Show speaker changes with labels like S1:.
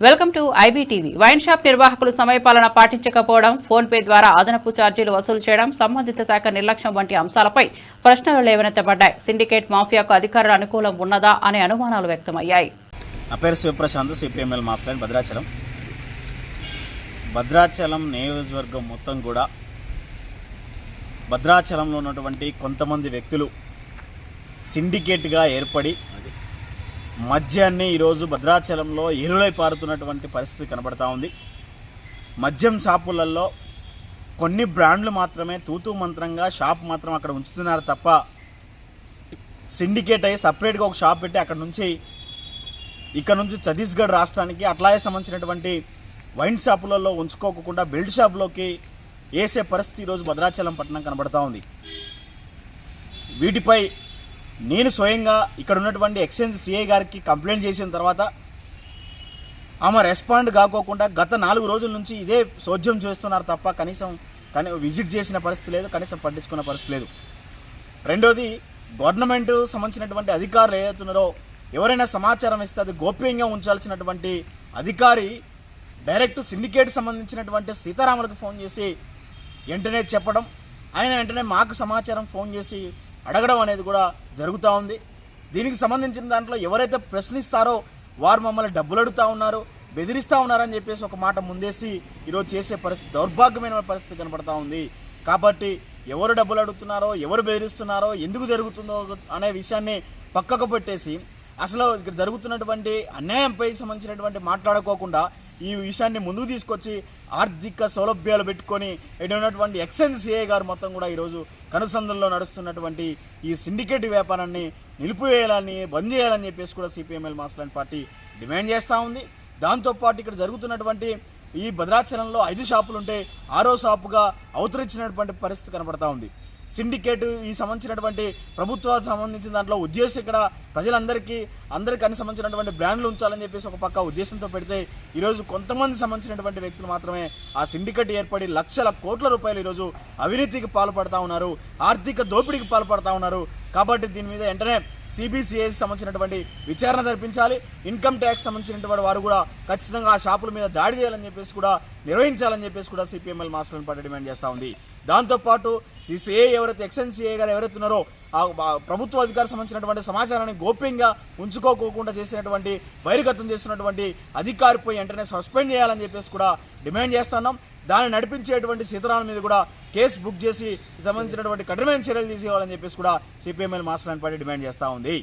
S1: Welcome to IBTV. Wine shop నిర్వాహకులు సమయపాలన పాటించకపోవడం, ఫోన్ పే ద్వారా అదనపు ఛార్జీలు వసూలు చేయడం, సంబంధిత శాఖ నిర్లక్ష్యం వంటి అంశాలపై ప్రశ్నలు లేవనెత్తబడ్డాయి. సిండికేట్ మాఫియాకు అధికారుల అనుకూలం ఉన్నదా అనే అనుమానాలు వ్యక్తమయ్యాయి.
S2: నా పేరు శివప్రశాంత్, సిపిఎంఎల్ మాస్టర్ భద్రాచలం నియోజకవర్గం మొత్తం కూడా భద్రాచలంలో ఉన్నటువంటి కొంతమంది వ్యక్తులు సిండికేట్గా ఏర్పడి మద్యాన్ని ఈరోజు భద్రాచలంలో ఎరులై పారుతున్నటువంటి పరిస్థితి కనబడతా ఉంది. మద్యం షాపులలో కొన్ని బ్రాండ్లు మాత్రమే తూతూ మంత్రంగా షాప్ మాత్రం అక్కడ ఉంచుతున్నారు తప్ప సిండికేట్ అయ్యి సపరేట్గా ఒక షాప్ పెట్టి ఇక్కడ నుంచి ఛత్తీస్గఢ్ రాష్ట్రానికి అట్లాగే సంబంధించినటువంటి వైన్ షాపులలో ఉంచుకోకుండా బెల్ట్ షాపులోకి వేసే పరిస్థితి ఈరోజు భద్రాచలం పట్టణం కనబడతా ఉంది. వీటిపై నేను స్వయంగా ఇక్కడ ఉన్నటువంటి ఎక్సైజ్ సిఐ గారికి కంప్లైంట్ చేసిన తర్వాత ఆమె రెస్పాండ్ కాకోకుండా గత 4 రోజుల నుంచి ఇదే సోద్యం చేస్తున్నారు తప్ప కనీసం విజిట్ చేసిన పరిస్థితి లేదు, కనీసం పట్టించుకున్న పరిస్థితి లేదు. రెండోది, గవర్నమెంట్ సంబంధించినటువంటి అధికారులు ఏదైతున్నారో ఎవరైనా సమాచారం ఇస్తే అది గోప్యంగా ఉంచాల్సినటువంటి అధికారి డైరెక్ట్ సిండికేట్ సంబంధించినటువంటి సీతారాములకు ఫోన్ చేసి వెంటనే చెప్పడం, ఆయన వెంటనే మాకు సమాచారం ఫోన్ చేసి అడగడం అనేది కూడా జరుగుతూ ఉంది. దీనికి సంబంధించిన దాంట్లో ఎవరైతే ప్రశ్నిస్తారో వారు మమ్మల్ని డబ్బులు అడుగుతూ ఉన్నారు, బెదిరిస్తూ ఉన్నారని చెప్పేసి ఒక మాట ముందేసి ఈరోజు చేసే పరిస్థితి, దౌర్భాగ్యమైన పరిస్థితి కనబడతా ఉంది. కాబట్టి ఎవరు డబ్బులు అడుగుతున్నారో, ఎవరు బెదిరిస్తున్నారో, ఎందుకు జరుగుతుందో అనే విషయాన్ని పక్కకు పెట్టేసి అసలు ఇక్కడ జరుగుతున్నటువంటి అన్యాయంపై సంబంధించినటువంటి మాట్లాడుకోకుండా ఈ విషయాన్ని ముందుకు తీసుకొచ్చి ఆర్థిక సౌలభ్యాలు పెట్టుకొని ఇక్కడ ఉన్నటువంటి ఎక్సైజ్ సిఐ గారు మొత్తం కూడా ఈరోజు కనుసంధంలో నడుస్తున్నటువంటి ఈ సిండికేట్ వ్యాపారాన్ని నిలిపివేయాలని, బంద్ చేయాలని చెప్పేసి కూడా సిపిఎంఎల్ మాస్టర్ పార్టీ డిమాండ్ చేస్తూ ఉంది. దాంతోపాటు ఇక్కడ జరుగుతున్నటువంటి ఈ భద్రాచలంలో 5 షాపులు ఉంటే 6వ షాపుగా అవతరించినటువంటి పరిస్థితి కనబడతా ఉంది. సిండికేట్ ఈ సంబంధించినటువంటి ప్రభుత్వానికి సంబంధించిన దాంట్లో ఉద్దేశం ఇక్కడ ప్రజలందరికీ సంబంధించినటువంటి బ్రాండ్లు ఉంచాలని చెప్పేసి ఒక పక్క ఉద్దేశంతో పెడితే ఈరోజు కొంతమంది సంబంధించినటువంటి వ్యక్తులు మాత్రమే ఆ సిండికేట్ ఏర్పడి లక్షల కోట్ల రూపాయలు ఈరోజు అవినీతికి పాల్పడతా ఉన్నారు, ఆర్థిక దోపిడీకి పాల్పడతా ఉన్నారు. కాబట్టి దీని మీద వెంటనే సిబిసిఐకి సంబంధించినటువంటి విచారణ జరిపించాలి. ఇన్కమ్ ట్యాక్స్ సంబంధించినటువంటి వారు కూడా ఖచ్చితంగా ఆ షాపుల మీద దాడి చేయాలని చెప్పేసి కూడా నిర్వహించాలని చెప్పేసి కూడా సిపిఎంఎల్ మాస్టర్ పార్టీ డిమాండ్ చేస్తూ ఉంది. దాంతోపాటు సిఏ ఎవరైతే ఎక్సైజ్ సిఏ గారు ఎవరైతే ఉన్నారో ఆ ప్రభుత్వ అధికారులకు సంబంధించినటువంటి సమాచారాన్ని గోప్యంగా ఉంచుకోకుండా చేసినటువంటి బహిర్గతం చేస్తున్నటువంటి అధికారిపై వెంటనే సస్పెండ్ చేయాలని చెప్పేసి కూడా డిమాండ్ చేస్తున్నాం. దాన్ని నడిపించేటువంటి సీతారాం మీద కూడా కేసు బుక్ చేసి సంబంధించినటువంటి కఠినమైన చర్యలు తీసుకోవాలని చెప్పేసి కూడా సిపిఎంఎల్ మాస్టర్ పార్టీ డిమాండ్ చేస్తూ ఉంది.